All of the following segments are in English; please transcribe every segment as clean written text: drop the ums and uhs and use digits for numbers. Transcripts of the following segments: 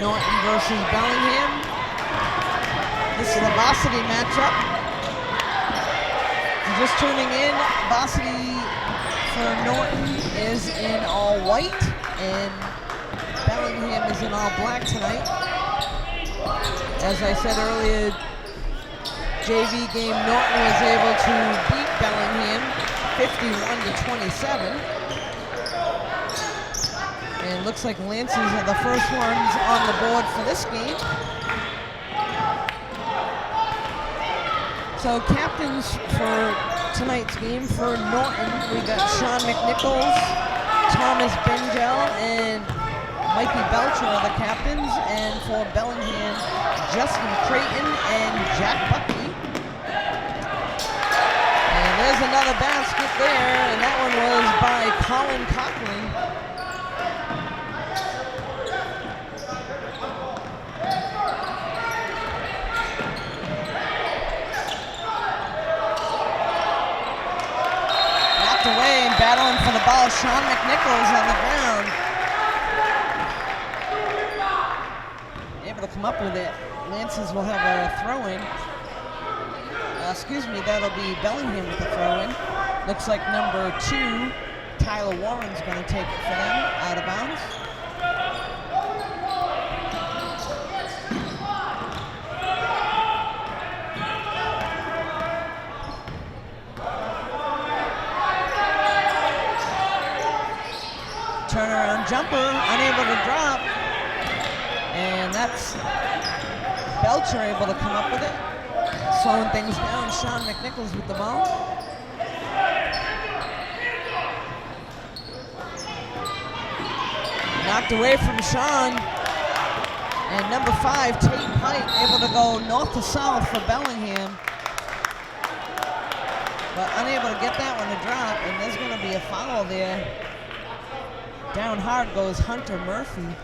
Norton versus Bellingham. This is the Varsity matchup. If you're just tuning in, Varsity for Norton is in all white, and Bellingham is in all black tonight. As I said earlier, JV game, Norton was able to beat Bellingham 51-27. And it looks like Lancers are the first ones on the board for this game. So captains for tonight's game for Norton, we got Sean McNichols, Thomas Bengel, and Mikey Belcher are the captains. And for Bellingham, Justin Creighton and Jack Buckley. And there's another basket there, and that one was by Colin Coughlin. Away and battling for the ball, Sean McNichols on the ground. Able to come up with it. Lancers will have a throw-in. That'll be Bellingham with the throw-in. Looks like number 2, Tyler Warren's going to take it for them, out of bounds. Turnaround jumper, unable to drop. And that's Belcher able to come up with it. Slowing things down, Sean McNichols with the ball. Knocked away from Sean. And number 5, Tate Pike, able to go north to south for Bellingham. But unable to get that one to drop, and there's going to be a foul there. Down hard goes Hunter Murphy.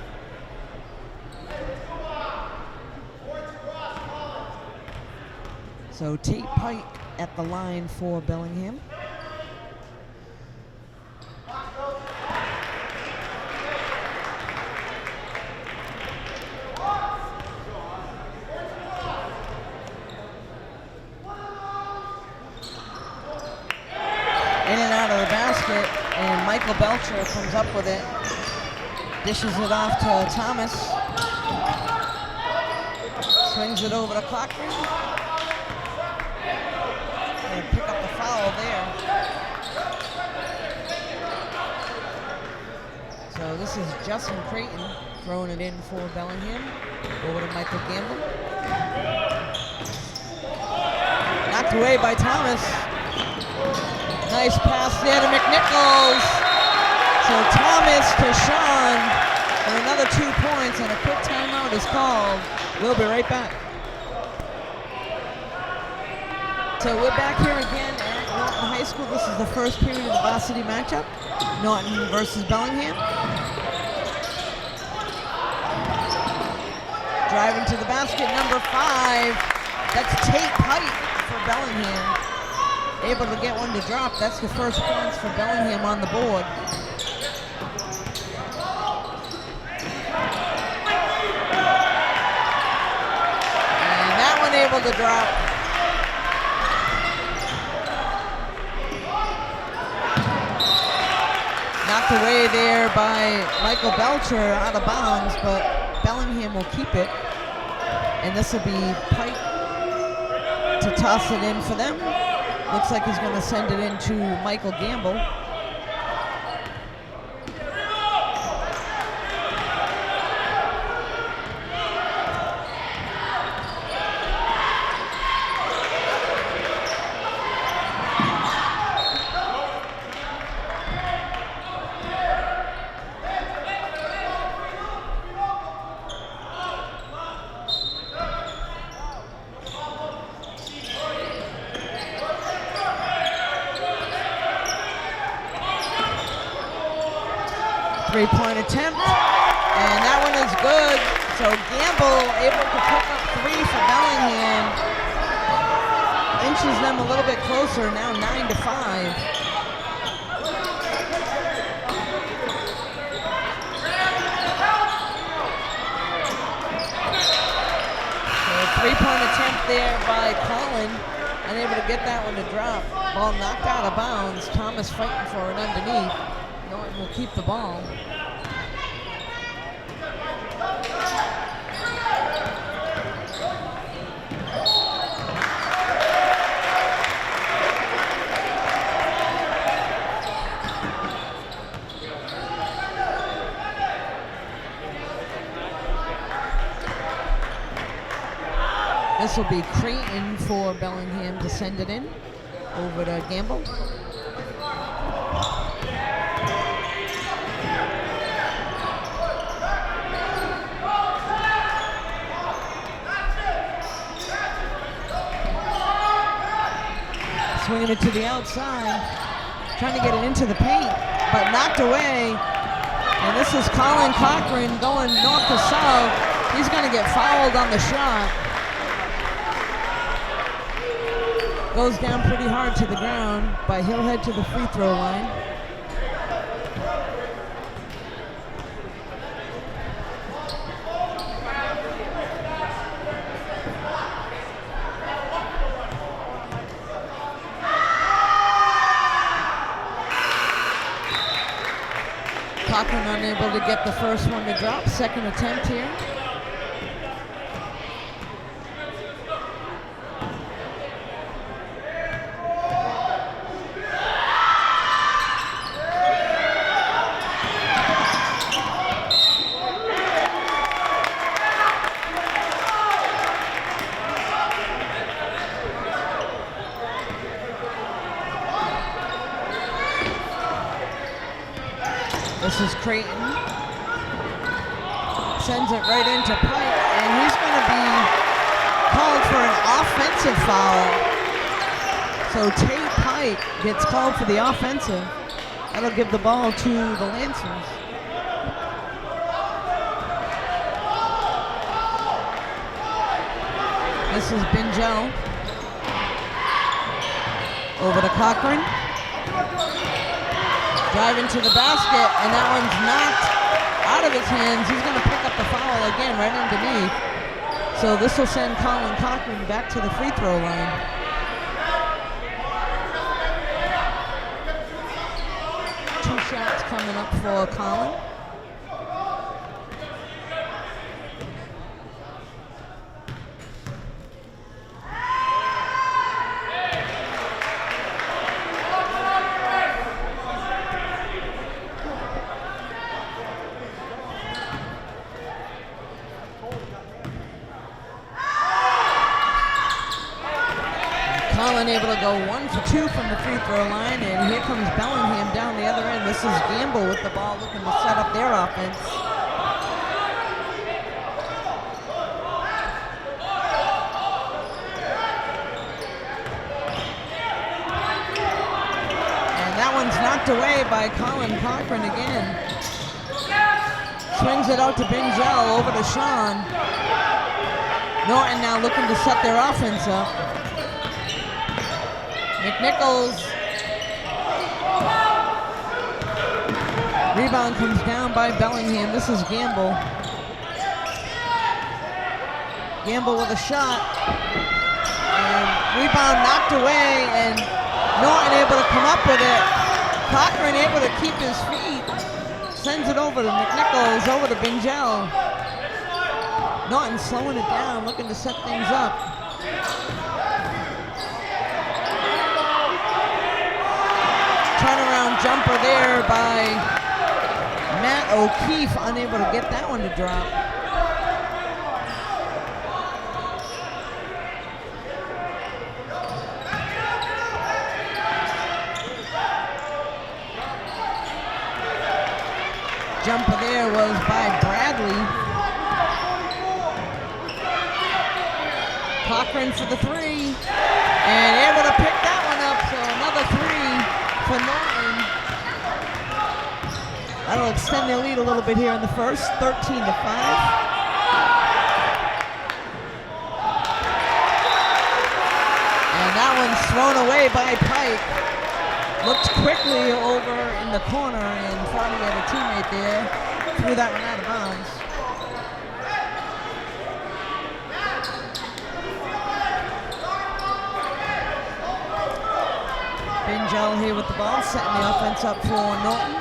So Tate Pike at the line for Bellingham. In and out of the basket. And Michael Belcher comes up with it, dishes it off to Thomas, swings it over to Cochran, and pick up the foul there. So this is Justin Creighton throwing it in for Bellingham, over to Michael Gamble. Knocked away by Thomas. Nice pass there to McNichols. So Thomas to Sean for another 2 points, and a quick timeout is called. We'll be right back. So we're back here again at Norton High School. This is the first period of the Varsity matchup. Norton versus Bellingham. Driving to the basket, number 5. That's Tate Pike for Bellingham. Able to get one to drop. That's the first points for Bellingham on the board. And that one able to drop. Knocked away there by Michael Belcher, out of bounds, but Bellingham will keep it. And this will be Pike to toss it in for them. Looks like he's going to send it into Michael Gamble. Three-point attempt, and that one is good. So Gamble able to pick up 3 for Bellingham. Inches them a little bit closer, now 9-5. Three-point attempt there by Colin. Unable to get that one to drop. Ball knocked out of bounds. Thomas fighting for it underneath. Norton will keep the ball. This will be Creighton for Bellingham to send it in over to Gamble. Swinging it to the outside, trying to get it into the paint, but knocked away. And this is Colin Cochran going north to south. He's going to get fouled on the shot. Goes down pretty hard to the ground, but he'll head to the free throw line. Cochran unable to get the first one to drop. Second attempt here. This is Creighton. Sends it right into Pike, and he's going to be called for an offensive foul. So Tate Pike gets called for the offensive. That'll give the ball to the Lancers. This is Bingel. Over to Cochran. Driving to the basket, and that one's knocked out of his hands. He's going to pick up the foul again right underneath. So this will send Colin Cochran back to the free throw line. Two shots coming up for Colin. Able to go 1 for 2 from the free throw line, and here comes Bellingham down the other end. This is Gamble with the ball looking to set up their offense. And that one's knocked away by Colin Cochran again. Swings it out to Bingel, over to Sean. Norton now looking to set their offense up. McNichols. Rebound comes down by Bellingham. This is Gamble. Gamble with a shot. And rebound knocked away, and Norton able to come up with it. Cochran able to keep his feet. Sends it over to McNichols, over to Bingel. Norton slowing it down, looking to set things up. Turnaround jumper there by Matt O'Keefe, unable to get that one to drop. Jumper there was by Bradley. Cochran for the three, and able to pick that one up, so another three for Norton. That'll extend their lead a little bit here in the first, 13-5. And that one's thrown away by Pike. Looked quickly over in the corner and thought he had a teammate there. Threw that one out of bounds. here with the ball, setting the offense up for Norton.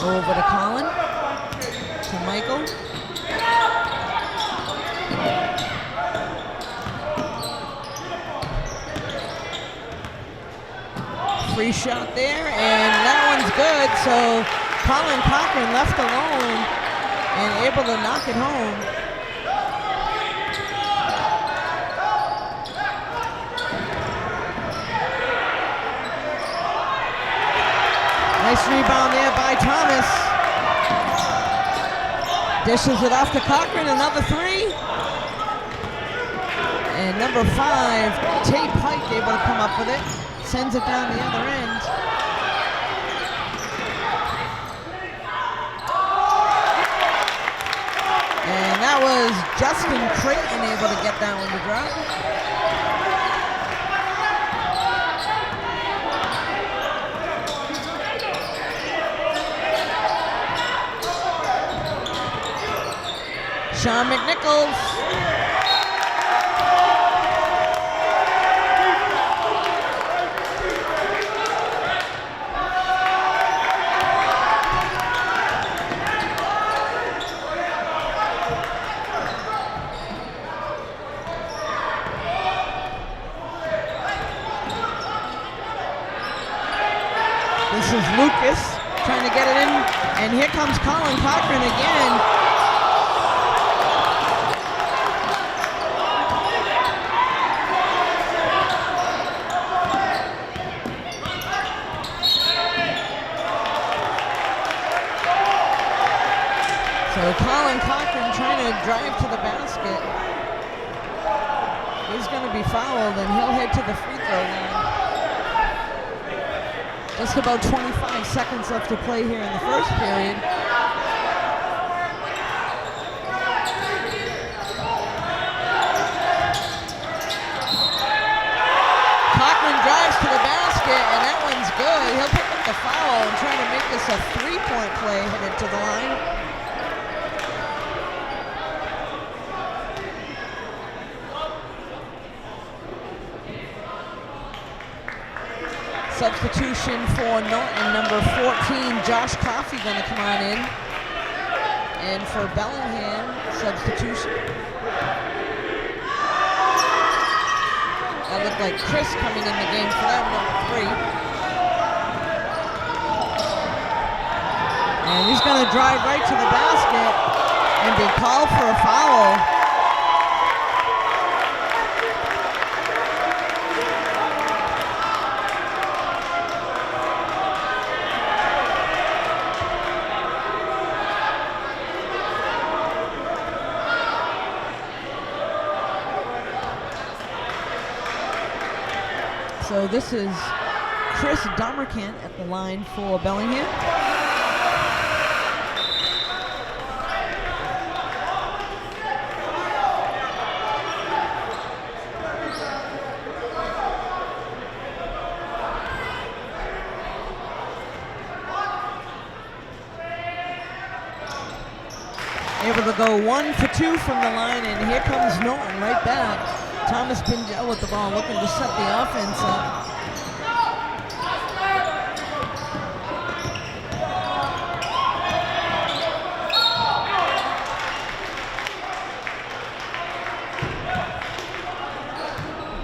Over to Colin, to Michael. Free shot there, and that one's good. So Colin Cochran left alone and able to knock it home. Nice rebound there by Thomas. Dishes it off to Cochran, another three. And number 5, Tate Pike, able to come up with it. Sends it down the other end. And that was Justin Creighton able to get that one to drop. Sean McNichols. This is Lucas trying to get it in, and here comes Colin Cochran again. So Colin Cochran trying to drive to the basket. He's going to be fouled, and he'll head to the free throw line. Just about 25 seconds left to play here in the first period. Cochran drives to the basket, and that one's good. He'll pick up the foul and try to make this a three-point play headed to the line. Substitution for Norton, number 14, Josh Coffey going to come on in. And for Bellingham, substitution. That looked like Chris coming in the game for that, number 3. And he's going to drive right to the basket and be called for a foul. So this is Chris Domerkant at the line for Bellingham. Able to go 1 for 2 from the line, and here comes Norton right back. Thomas Pingel with the ball, looking to set the offense up.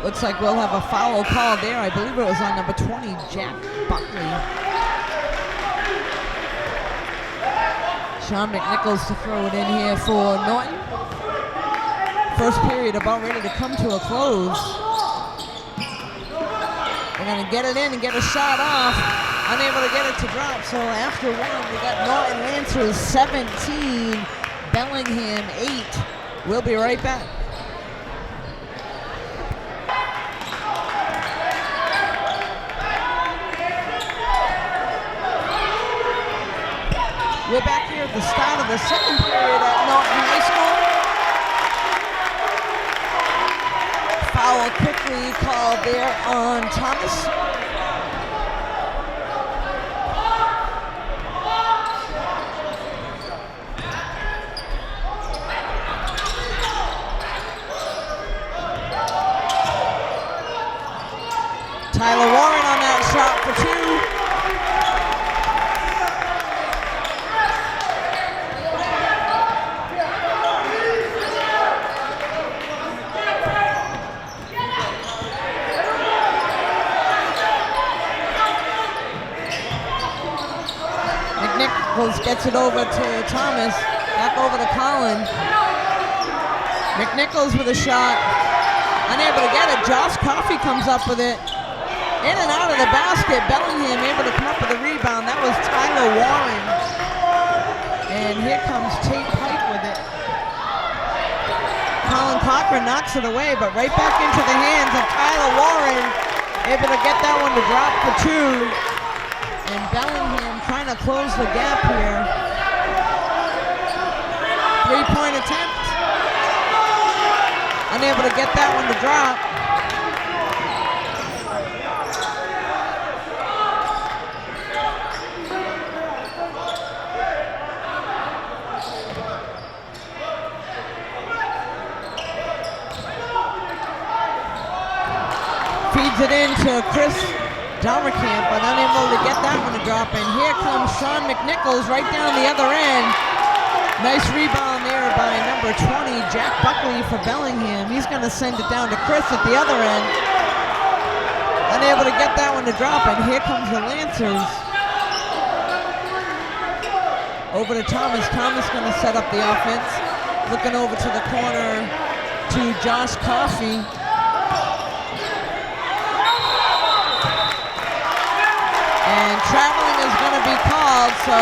Looks like we'll have a foul call there. I believe it was on number 20, Jack Buckley. Sean McNichols to throw it in here for Norton. First period about ready to come to a close. They're going to get it in and get a shot off. Unable to get it to drop. So after one, we got Norton Lancers 17, Bellingham 8. We'll be right back. We're back here at the start of the second period at Norton High School. Foul quickly called there on Thomas. Tyler Warren on that shot for two. McNichols gets it over to Thomas, back over to Collin. McNichols with a shot, unable to get it. Josh Coffey comes up with it. In and out of the basket, Bellingham able to come up with a rebound. That was Tyler Warren. And here comes Tate Pike with it. Colin Cochran knocks it away, but right back into the hands of Tyler Warren. Able to get that one to drop for two. And Bellingham trying to close the gap here. 3-point attempt. Unable to get that one to drop. Feeds it into Chris Dalmerkamp, but unable to get that one to drop. And here comes Sean McNichols right down the other end. Nice rebound there by number 20, Jack Buckley for Bellingham. He's going to send it down to Chris at the other end. Unable to get that one to drop, and here comes the Lancers. Over to Thomas. Thomas going to set up the offense. Looking over to the corner to Josh Coffey. And traveling is going to be called, so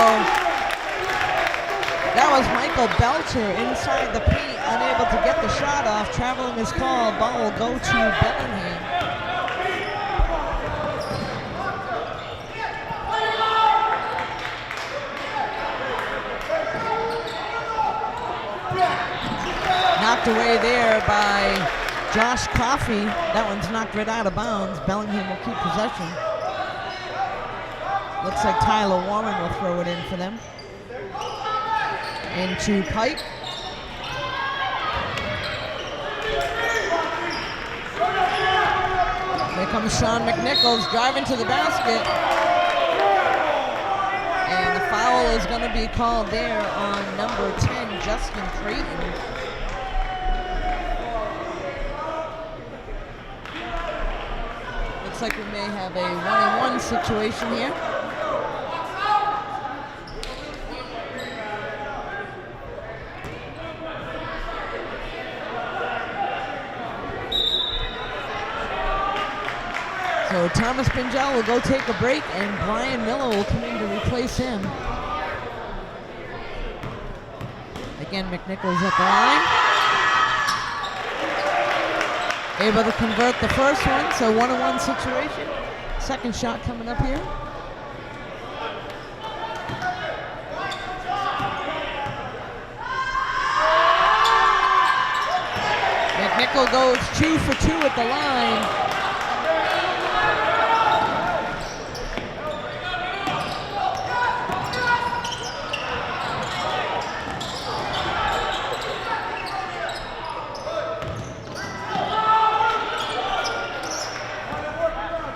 that was Michael Belcher inside the paint, unable to get the shot off. Traveling is called. Ball will go to Bellingham. Knocked away there by Josh Coffey. That one's knocked right out of bounds. Bellingham will keep possession. Looks like Tyler Warren will throw it in for them. Into Pike. Here comes Sean McNichols driving to the basket. And the foul is going to be called there on number 10, Justin Creighton. Looks like we may have a 1-on-1 situation here. So Thomas Pingel will go take a break, and Brian Miller will come in to replace him. Again, McNichols at the line. Able to convert the first one, so 1-on-1 situation. Second shot coming up here. McNichols goes 2 for 2 at the line.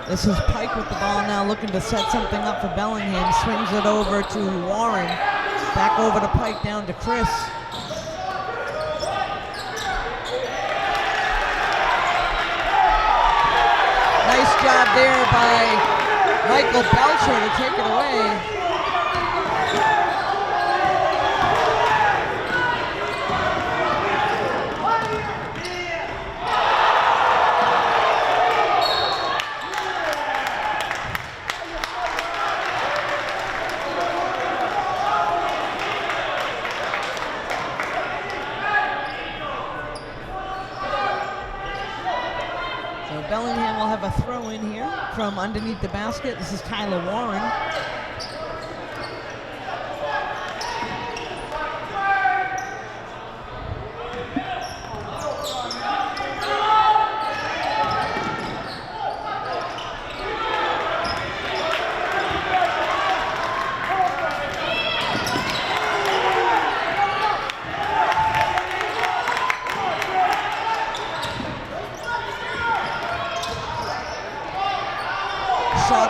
This is Pike with the ball now, looking to set something up for Bellingham. Swings it over to Warren. Back over to Pike, down to Chris. Nice job there by Michael Belcher to take it away. Bellingham will have a throw in here from underneath the basket. This is Tyler Warren.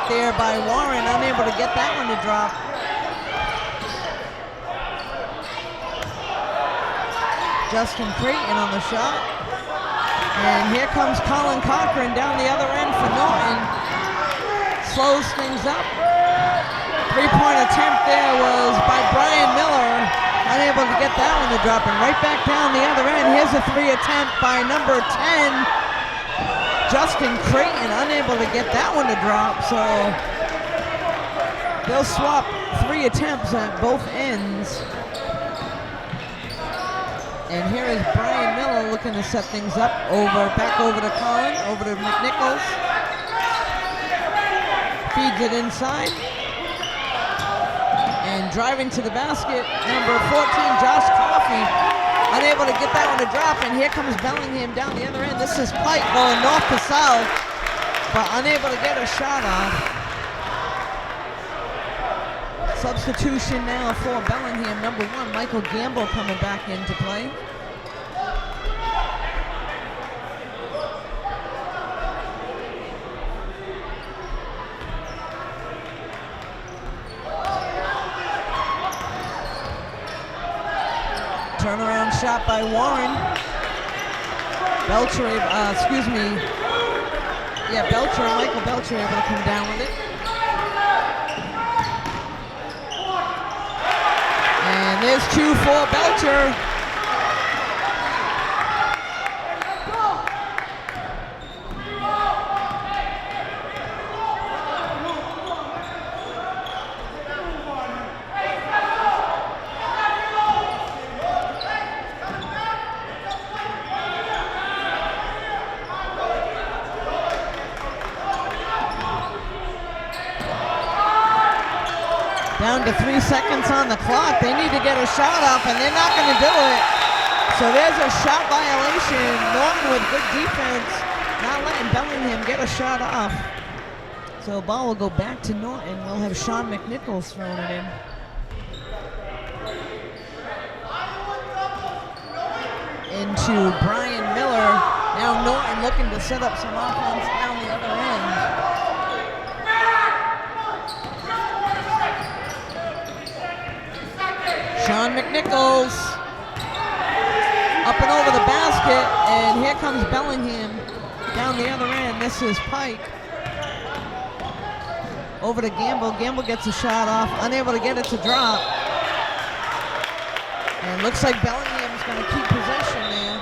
shot there by Warren, unable to get that one to drop. Justin Creighton on the shot. And here comes Colin Cochran down the other end for Norton. Slows things up. Three-point attempt there was by Brian Miller. Unable to get that one to drop. And right back down the other end. Here's a three attempt by number 10, Justin Creighton. Unable to get that one to drop. So they'll swap three attempts at both ends. And here is Brian Miller looking to set things up. Back over to Colin, over to McNichols. Feeds it inside. And driving to the basket, number 14, Josh Coffey. Unable to get that one to drop, and here comes Bellingham down the other end. This is Pike going north to south, but unable to get a shot off. Substitution now for Bellingham. Number 1, Michael Gamble coming back into play. Turnaround shot by Warren. Belcher, Michael Belcher able to come down with it. And there's 2 for Belcher. Down to 3 seconds on the clock. They need to get a shot off, and they're not going to do it. So there's a shot violation. Norton with good defense, not letting Bellingham get a shot off. So the ball will go back to Norton. We'll have Sean McNichols throwing it in. Into Brian Miller. Now Norton looking to set up some offense down the other end. Sean McNichols up and over the basket, and here comes Bellingham down the other end. This is Pike. Over to Gamble. Gamble gets a shot off, unable to get it to drop. And looks like Bellingham's going to keep possession there.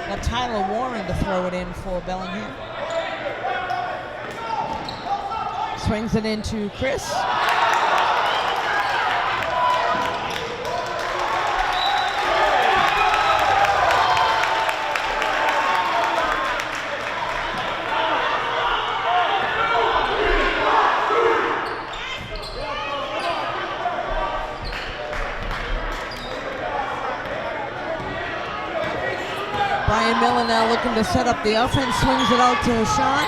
Got Tyler Warren to throw it in for Bellingham. Swings it into Chris. Brian Miller now looking to set up the offense, swings it out to Sean.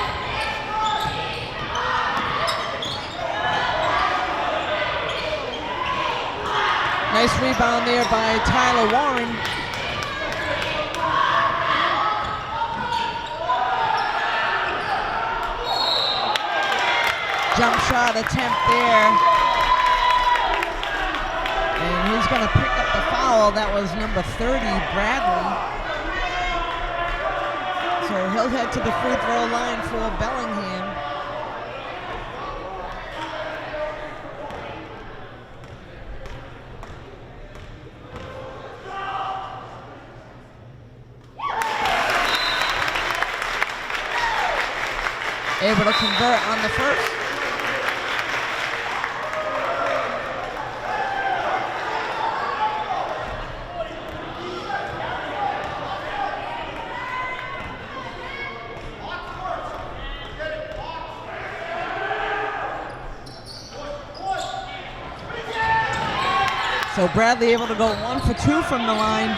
Nice rebound there by Tyler Warren. Jump shot attempt there. And he's going to pick up the foul. That was number 30, Bradley. So he'll head to the free throw line for Bellingham. Able to convert on the first. So Bradley able to go 1 for 2 from the line.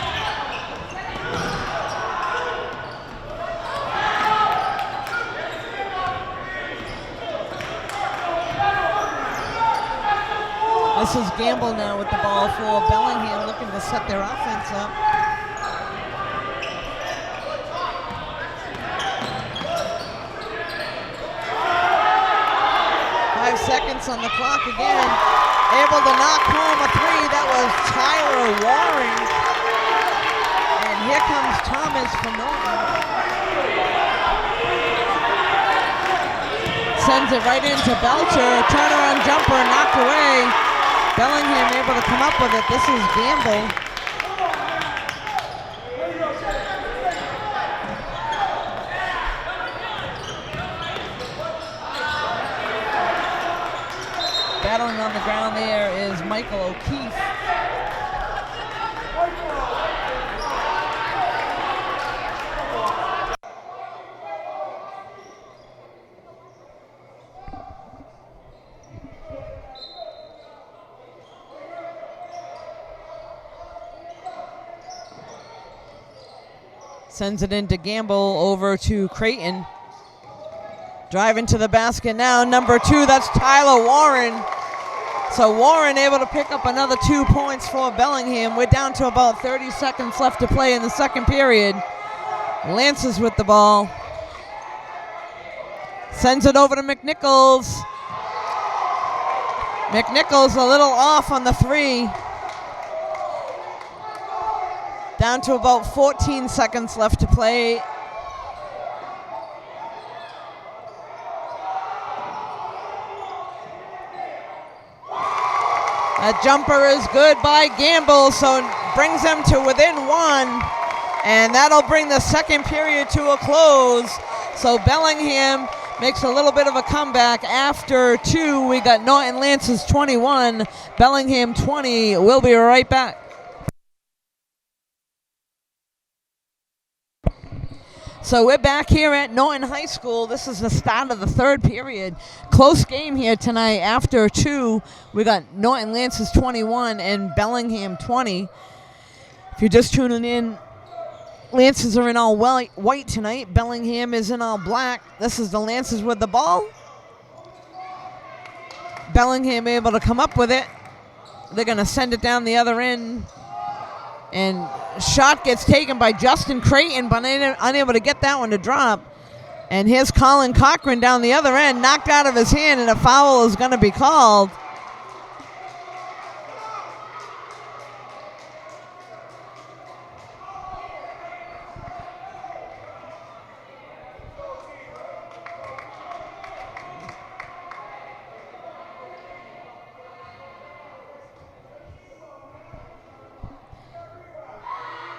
This This is Gamble now with the ball for Bellingham, looking to set their offense up. Seconds on the clock again. Able to knock home a three. That was Tyler Waring. And here comes Thomas from Norton. Sends it right into Belcher. Turnaround jumper knocked away. Bellingham able to come up with it. This is Gamble. Battling on the ground there is Michael O'Keefe. Sends it into Gamble over to Creighton. Driving to the basket now, number 2, that's Tyler Warren. So Warren able to pick up another 2 points for Bellingham. We're down to about 30 seconds left to play in the second period. Lances with the ball. Sends it over to McNichols. McNichols a little off on the 3. Down to about 14 seconds left to play. That jumper is good by Gamble, so it brings them to within 1. And that'll bring the second period to a close. So Bellingham makes a little bit of a comeback after 2. We got Norton Lances 21, Bellingham 20. We'll be right back. So we're back here at Norton High School. This is the start of the third period. Close game here tonight. After 2, we got Norton Lances 21 and Bellingham 20. If you're just tuning in, Lances are in all white tonight. Bellingham is in all black. This is the Lances with the ball. Bellingham able to come up with it. They're going to send it down the other end. And shot gets taken by Justin Creighton, but unable to get that one to drop. And here's Colin Cochran down the other end, knocked out of his hand, and a foul is going to be called.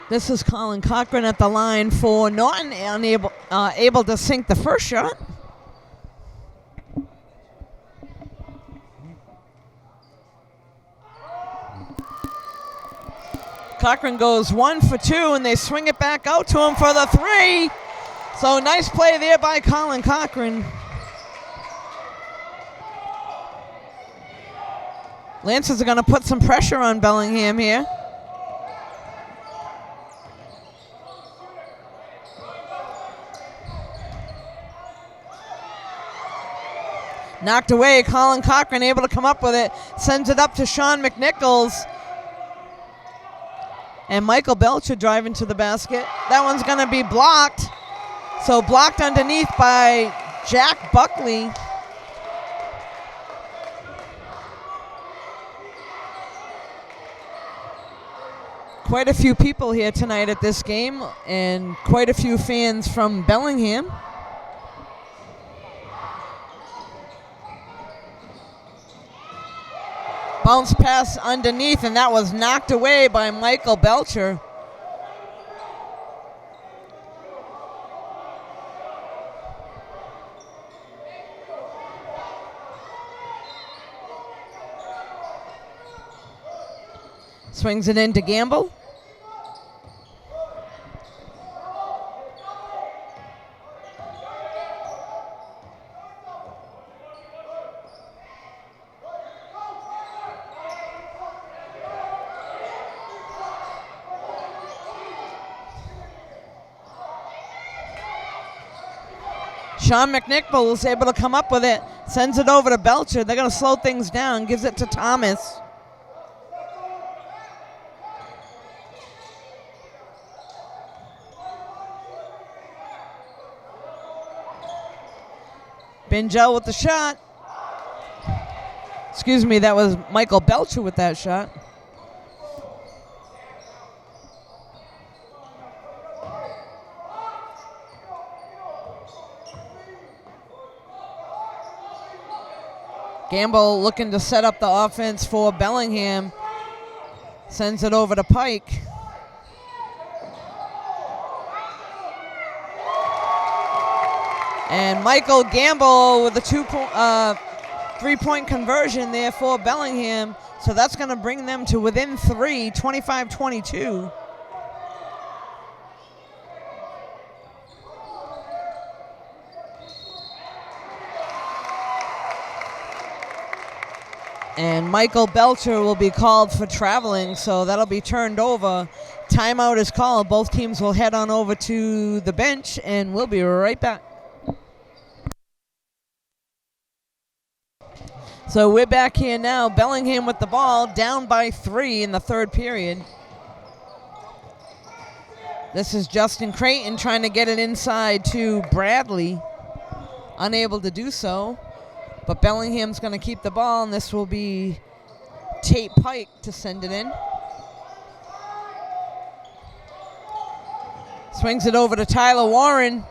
This is Colin Cochran at the line for Norton, able to sink the first shot. Cochran goes 1 for 2, and they swing it back out to him for the 3. So nice play there by Colin Cochran. Lancers are going to put some pressure on Bellingham here. Knocked away, Colin Cochran able to come up with it. Sends it up to Sean McNichols. And Michael Belcher driving to the basket. That one's going to be blocked. So blocked underneath by Jack Buckley. Quite a few people here tonight at this game, and quite a few fans from Bellingham. Bounce pass underneath, and that was knocked away by Michael Belcher. Swings it into Gamble. Sean McNichols able to come up with it. Sends it over to Belcher. They're going to slow things down. Gives it to Thomas. Bingel with the shot. Excuse me, that was Michael Belcher with that shot. Gamble looking to set up the offense for Bellingham. Sends it over to Pike. And Michael Gamble with a three-point conversion there for Bellingham. So that's going to bring them to within 3, 25-22. And Michael Belcher will be called for traveling, so that'll be turned over. Timeout is called. Both teams will head on over to the bench, and we'll be right back. So we're back here now. Bellingham with the ball, down by 3 in the third period. This is Justin Creighton trying to get it inside to Bradley. Unable to do so. But Bellingham's going to keep the ball, and this will be Tate Pike to send it in. Swings it over to Tyler Warren,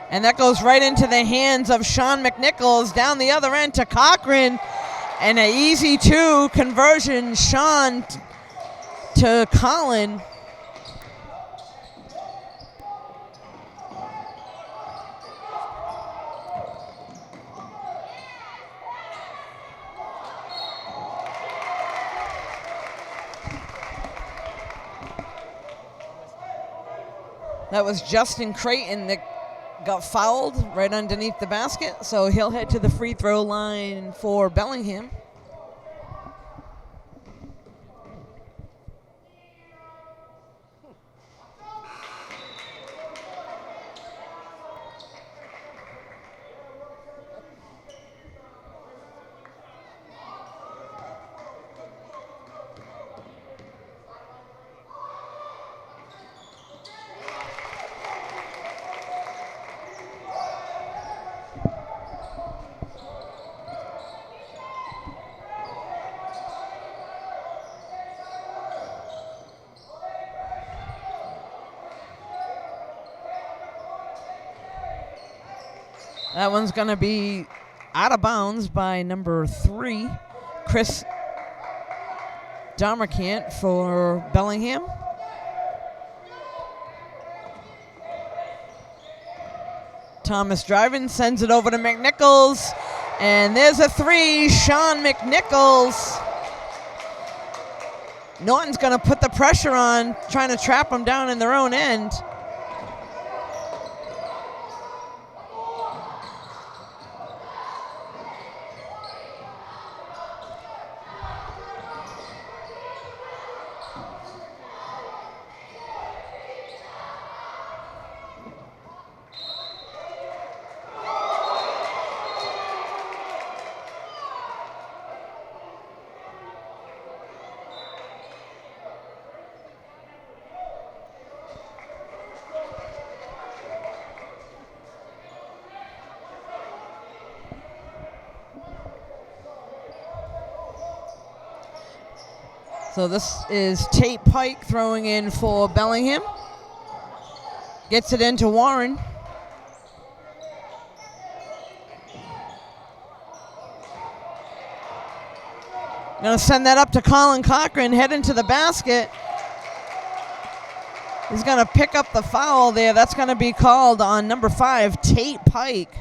and that goes right into the hands of Sean McNichols. Down the other end to Cochran, and an easy 2 conversion. Sean to Colin. That was Justin Creighton that got fouled right underneath the basket, so he'll head to the free throw line for Bellingham. That one's going to be out of bounds by number 3, Chris Damerkant for Bellingham. Thomas driving, sends it over to McNichols, and there's a 3, Sean McNichols. Norton's going to put the pressure on, trying to trap them down in their own end. So this is Tate Pike throwing in for Bellingham. Gets it into Warren. Going to send that up to Colin Cochran, head into the basket. He's going to pick up the foul there. That's going to be called on number 5, Tate Pike.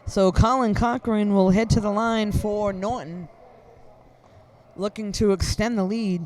So Colin Cochran will head to the line for Norton, looking to extend the lead.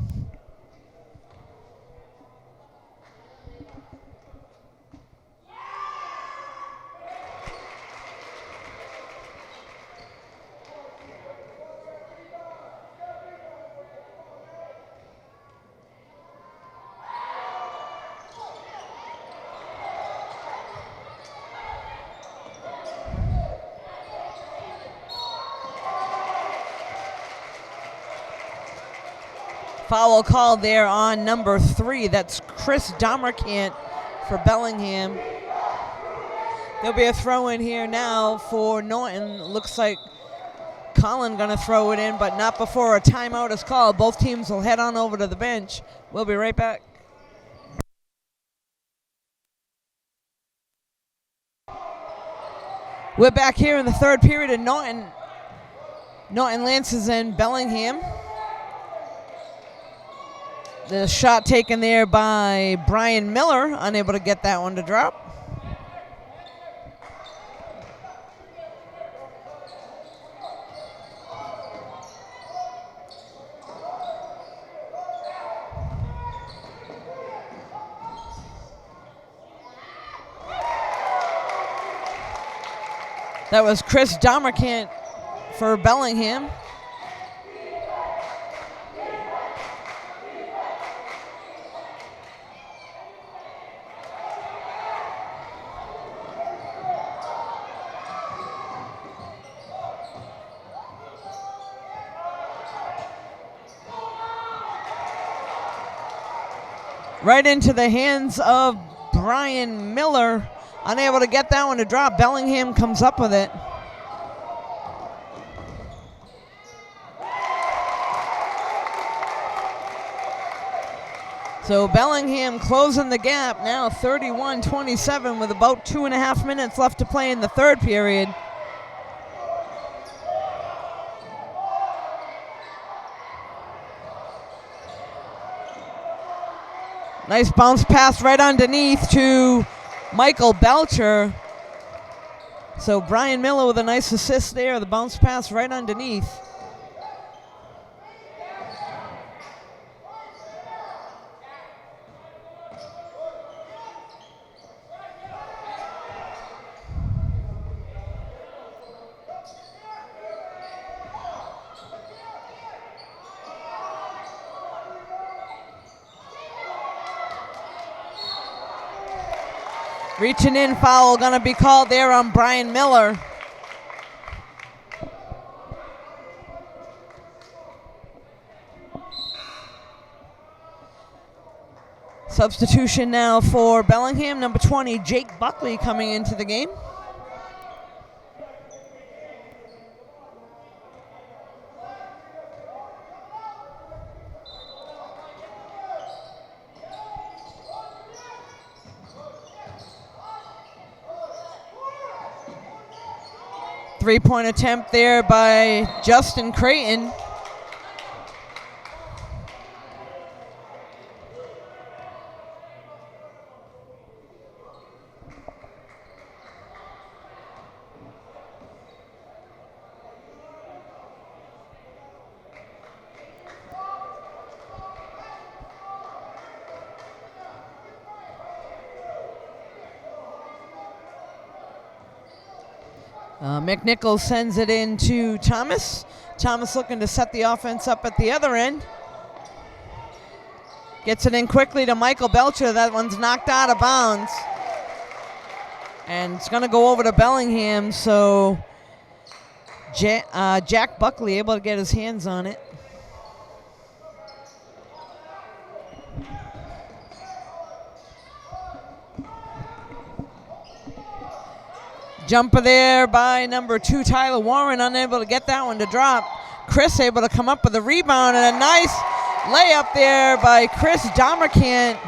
Foul called there on number 3. That's Chris Damerkant for Bellingham. There'll be a throw in here now for Norton. Looks like Colin gonna throw it in, but not before a timeout is called. Both teams will head on over to the bench. We'll be right back. We're back here in the third period of Norton. Norton Lances in Bellingham. The shot taken there by Brian Miller, unable to get that one to drop. That was Chris Damerkant for Bellingham. Right into the hands of Brian Miller. Unable to get that one to drop. Bellingham comes up with it. So Bellingham closing the gap now 31-27 with about 2.5 minutes left to play in the third period. Nice bounce pass right underneath to Michael Belcher. So Brian Miller with a nice assist there. The bounce pass right underneath. Reaching in foul gonna be called there on Brian Miller. Substitution now for Bellingham, number 20, Jake Buckley coming into the game. Three-point attempt there by Justin Creighton. McNichols sends it in to Thomas. Thomas looking to set the offense up at the other end. Gets it in quickly to Michael Belcher. That one's knocked out of bounds. And it's going to go over to Bellingham, so Jack Buckley able to get his hands on it. Jumper there by number 2, Tyler Warren, unable to get that one to drop. Chris able to come up with a rebound and a nice layup there by Chris Damerkant.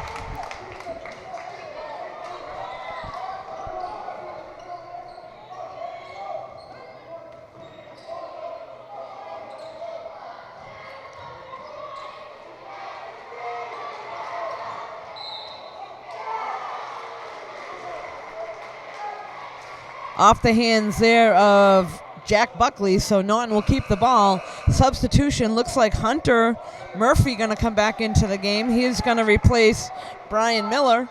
Off the hands there of Jack Buckley, so Norton will keep the ball. Substitution looks like Hunter Murphy going to come back into the game. He's going to replace Brian Miller.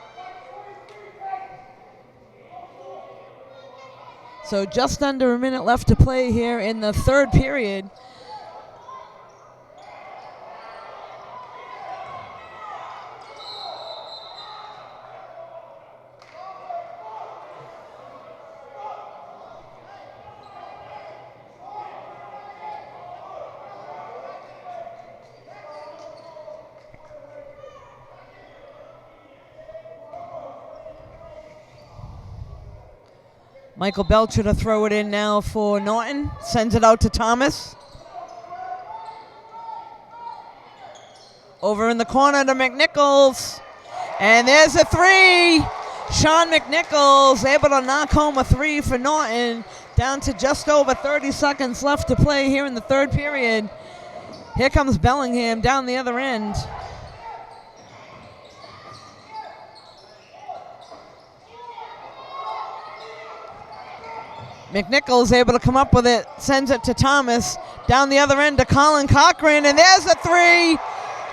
So just under a minute left to play here in the third period. Michael Belcher to throw it in now for Norton. Sends it out to Thomas. Over in the corner to McNichols. And there's a three. Sean McNichols able to knock home a three for Norton. Down to just over 30 seconds left to play here in the third period. Here comes Bellingham down the other end. McNichols able to come up with it, sends it to Thomas. Down the other end to Colin Cochran, and there's a three.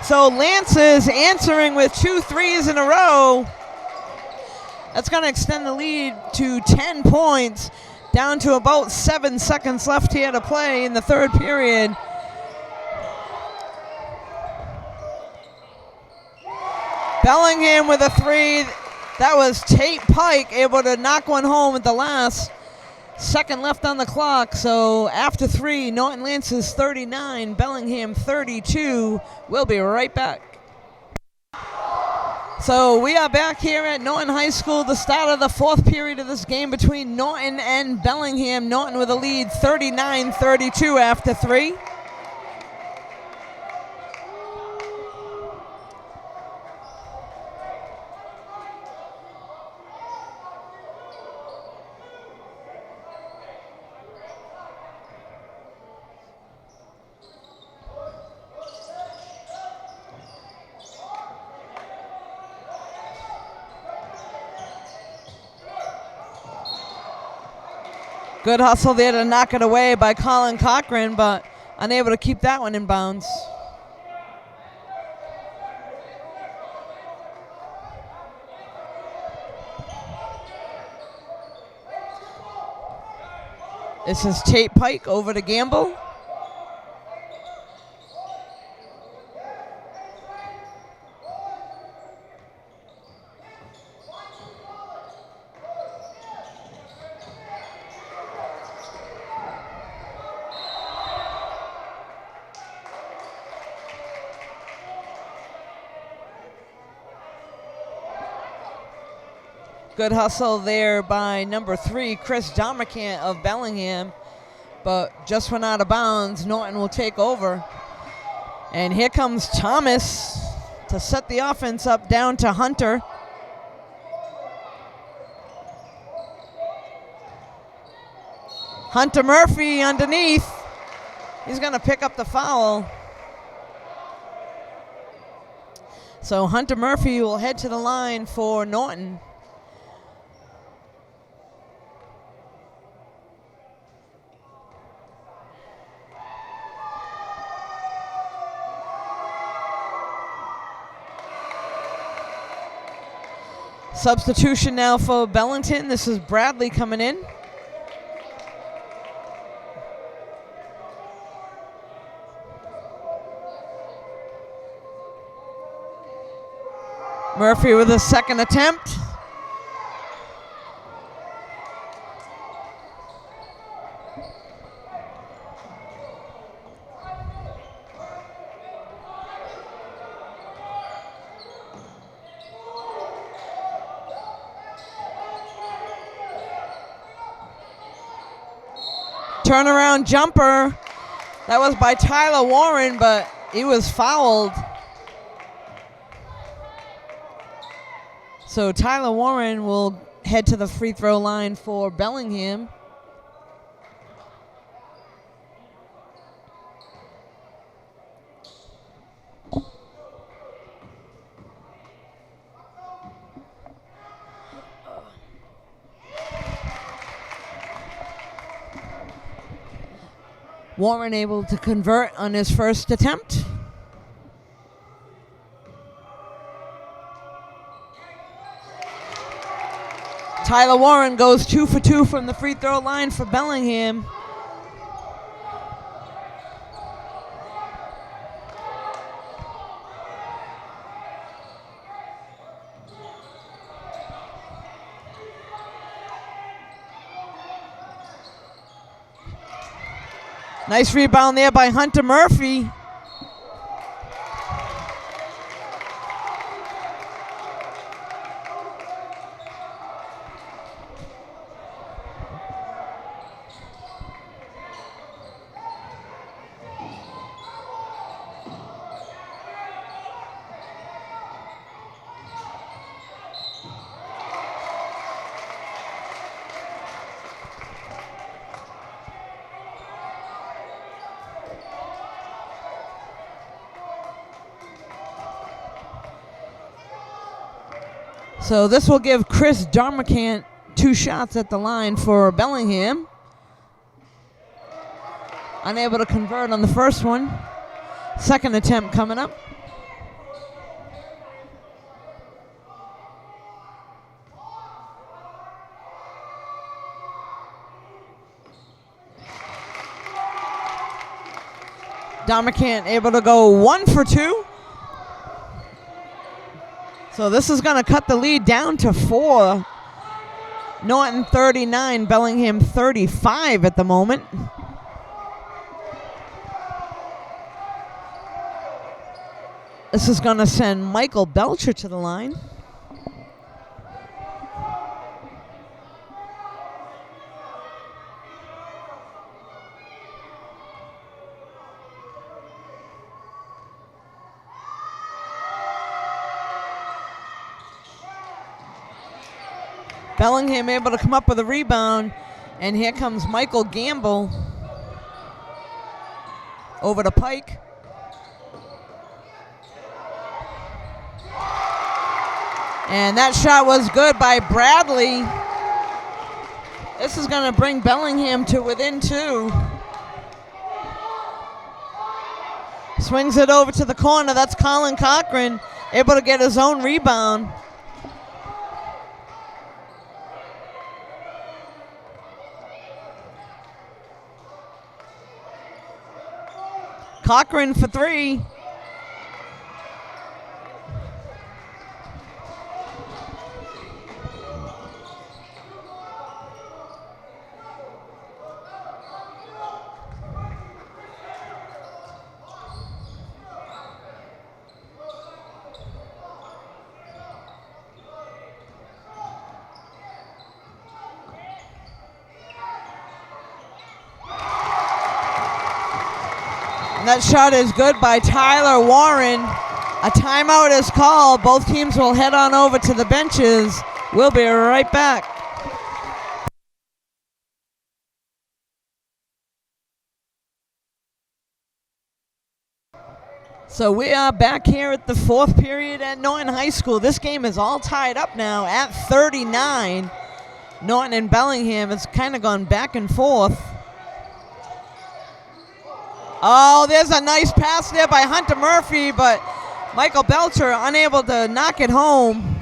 So Lance's answering with 2 threes in a row. That's going to extend the lead to 10 points, down to about 7 seconds left here to play in the third period. Bellingham with a three. That was Tate Pike able to knock one home at the last second left on the clock. So after three, Norton Lance's 39, Bellingham 32. We'll be right back. So we are back here at Norton High School, the start of the fourth period of this game between Norton and Bellingham. Norton with a lead 39-32 after three. Good hustle there to knock it away by Colin Cochran, but unable to keep that one in bounds. This is Tate Pike over to Gamble. Good hustle there by number 3, Chris Domercant of Bellingham, but just went out of bounds. Norton will take over. And here comes Thomas to set the offense up down to Hunter. Hunter Murphy underneath. He's going to pick up the foul. So Hunter Murphy will head to the line for Norton. Substitution now for Bellington. This is Bradley coming in. Murphy with a second attempt. Turnaround jumper. That was by Tyler Warren, but he was fouled. So Tyler Warren will head to the free throw line for Bellingham. Warren able to convert on his first attempt. Tyler Warren goes 2 for 2 from the free throw line for Bellingham. Nice rebound there by Hunter Murphy. So this will give Chris Darmacant 2 shots at the line for Bellingham. Unable to convert on the first one. Second attempt coming up. Darmacant able to go 1 for 2. So this is going to cut the lead down to 4. Norton 39, Bellingham 35 at the moment. This is going to send Michael Belcher to the line. Bellingham able to come up with a rebound, and here comes Michael Gamble over to Pike. And that shot was good by Bradley. This is going to bring Bellingham to within 2. Swings it over to the corner. That's Colin Cochran, able to get his own rebound. Cochran for 3. That shot is good by Tyler Warren. A timeout is called. Both teams will head on over to the benches. We'll be right back. So we are back here at the 4th period at Norton High School. This game is all tied up now at 39. Norton and Bellingham has kind of gone back and forth. Oh, there's a nice pass there by Hunter Murphy, but Michael Belcher unable to knock it home.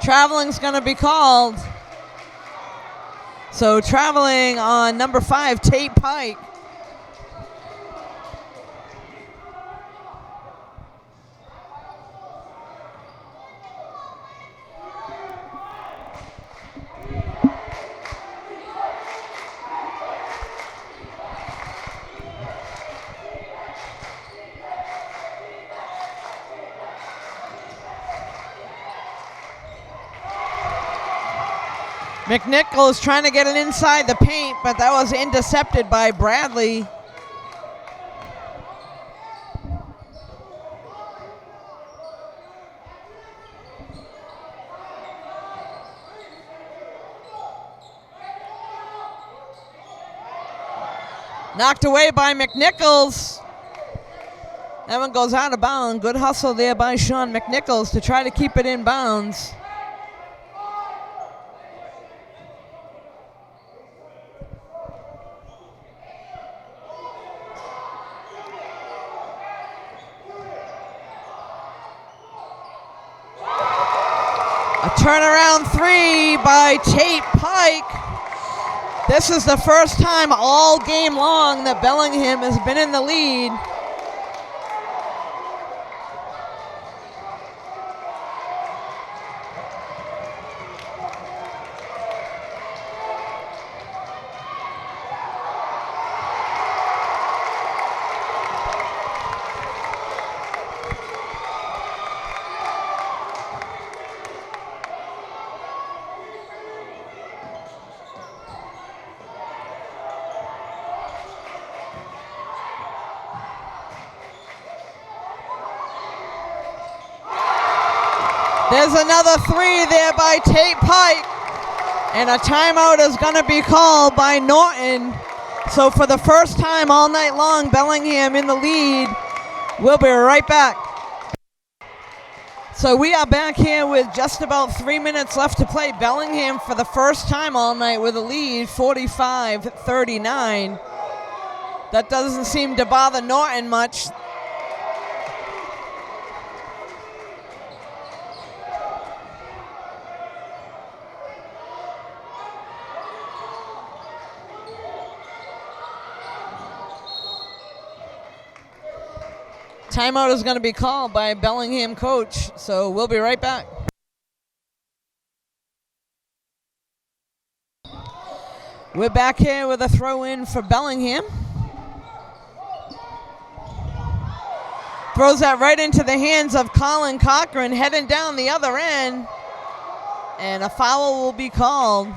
Traveling's going to be called. So traveling on number 5, Tate Pike. McNichols trying to get it inside the paint, but that was intercepted by Bradley. Knocked away by McNichols. That one goes out of bounds. Good hustle there by Sean McNichols to try to keep it in bounds. A turnaround 3 by Tate Pike. This is the first time all game long that Bellingham has been in the lead. There's another 3 there by Tate Pike. And a timeout is going to be called by Norton. So for the first time all night long, Bellingham in the lead. We'll be right back. So we are back here with just about 3 minutes left to play. Bellingham for the first time all night with a lead, 45-39. That doesn't seem to bother Norton much. Timeout is going to be called by Bellingham coach, so we'll be right back. We're back here with a throw-in for Bellingham. Throws that right into the hands of Colin Cochran, heading down the other end. And a foul will be called.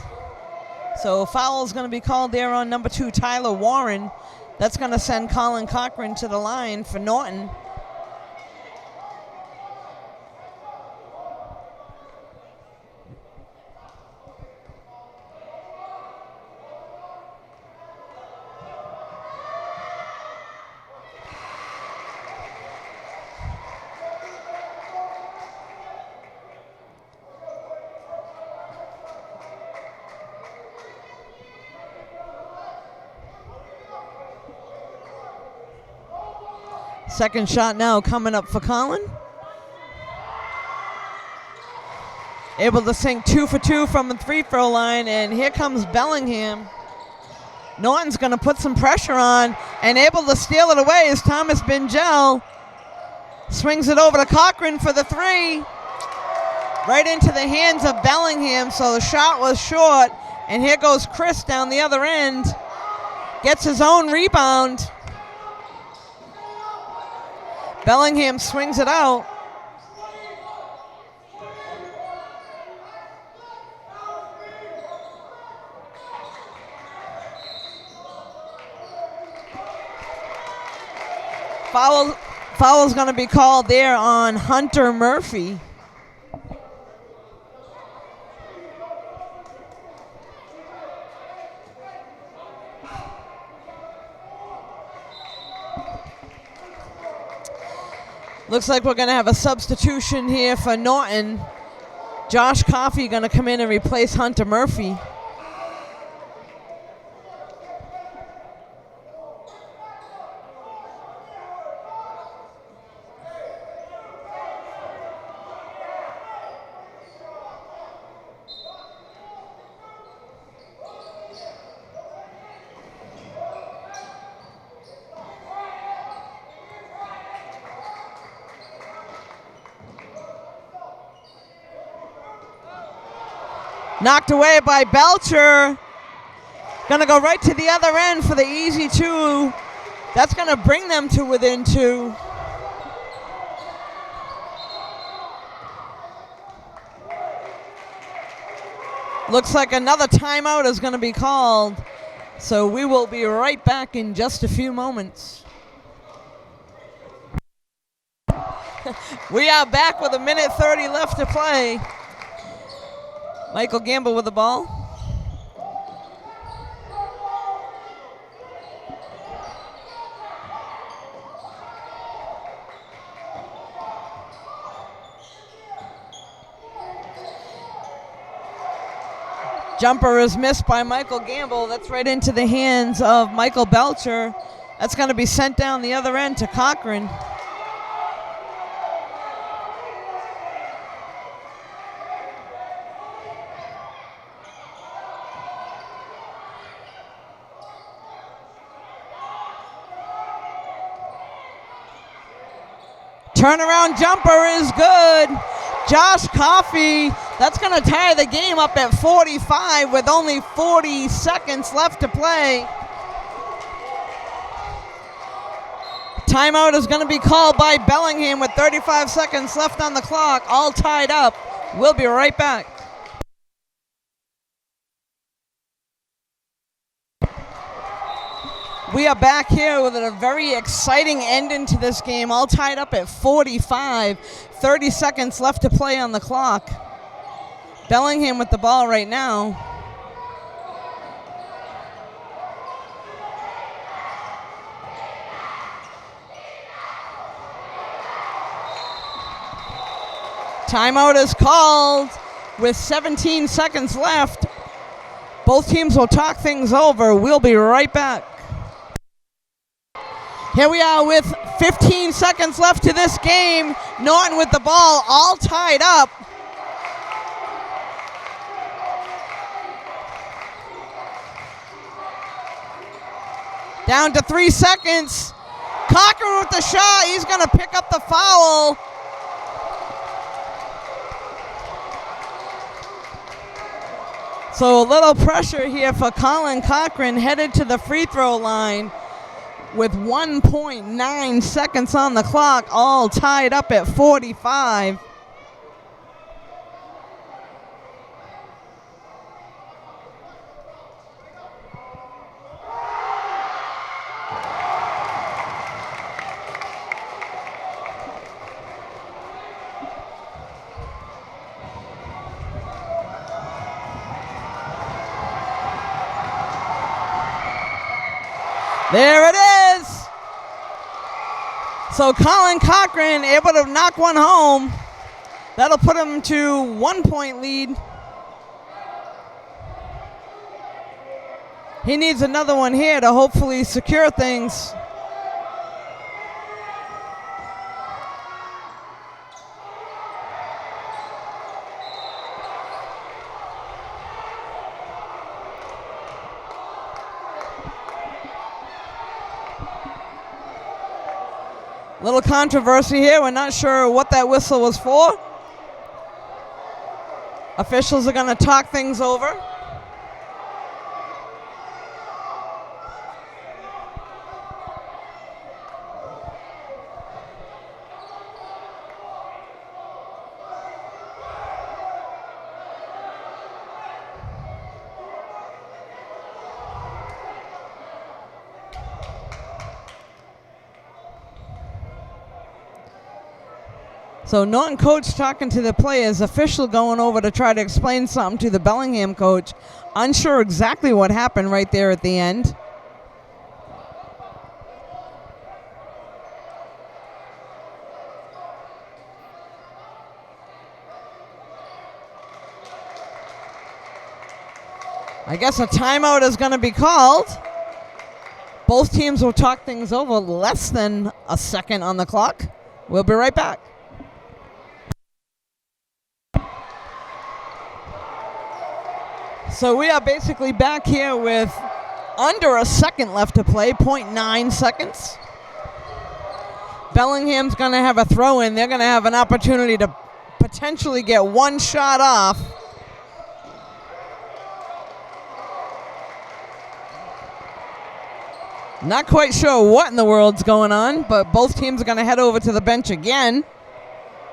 So a foul is going to be called there on number 2, Tyler Warren. That's going to send Colin Cochran to the line for Norton. Second shot now coming up for Colin. Able to sink 2 for 2 from the free throw line, and here comes Bellingham. Norton's going to put some pressure on and able to steal it away as Thomas Bingel swings it over to Cochran for the 3. Right into the hands of Bellingham, so the shot was short, and here goes Chris down the other end. Gets his own rebound. Bellingham swings it out. Foul's going to be called there on Hunter Murphy. Looks like we're going to have a substitution here for Norton. Josh Coffey going to come in and replace Hunter Murphy. Knocked away by Belcher. Going to go right to the other end for the easy 2. That's going to bring them to within 2. Looks like another timeout is going to be called. So we will be right back in just a few moments. We are back with 1:30 left to play. Michael Gamble with the ball. Jumper is missed by Michael Gamble. That's right into the hands of Michael Belcher. That's going to be sent down the other end to Cochran. Turnaround jumper is good. Josh Coffey, that's going to tie the game up at 45 with only 40 seconds left to play. Timeout is going to be called by Bellingham with 35 seconds left on the clock, all tied up. We'll be right back. We are back here with a very exciting ending to this game, all tied up at 45. 30 seconds left to play on the clock. Bellingham with the ball right now. Timeout is called with 17 seconds left. Both teams will talk things over. We'll be right back. Here we are with 15 seconds left to this game. Norton with the ball, all tied up. Down to 3 seconds. Cochran with the shot. He's going to pick up the foul. So a little pressure here for Colin Cochran, headed to the free throw line with 1.9 seconds on the clock, all tied up at 45. There it is. So Colin Cochran able to knock one home. That'll put him to 1 point lead. He needs another one here to hopefully secure things. Little controversy here. We're not sure what that whistle was for. Officials are going to talk things over. So Norton coach talking to the players, official going over to try to explain something to the Bellingham coach. Unsure exactly what happened right there at the end. I guess a timeout is going to be called. Both teams will talk things over. Less than a second on the clock. We'll be right back. So we are basically back here with under a second left to play, 0.9 seconds. Bellingham's going to have a throw in. They're going to have an opportunity to potentially get one shot off. Not quite sure what in the world's going on, but both teams are going to head over to the bench again.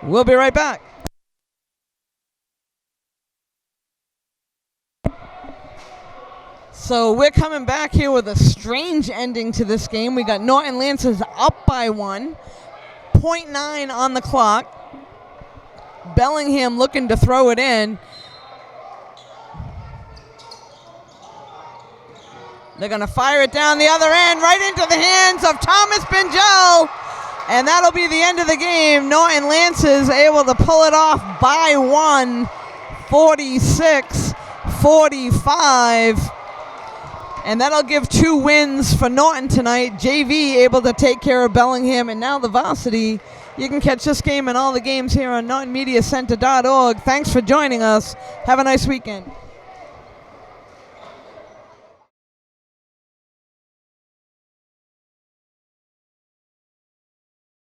We'll be right back. So we're coming back here with a strange ending to this game. We got Norton Lancers up by 1, 0.9 on the clock. Bellingham looking to throw it in. They're going to fire it down the other end, right into the hands of Thomas Bingel. And that'll be the end of the game. Norton Lancers able to pull it off by 1, 46-45. And that'll give 2 wins for Norton tonight. JV able to take care of Bellingham. And now the Varsity. You can catch this game and all the games here on NortonMediaCenter.org. Thanks for joining us. Have a nice weekend.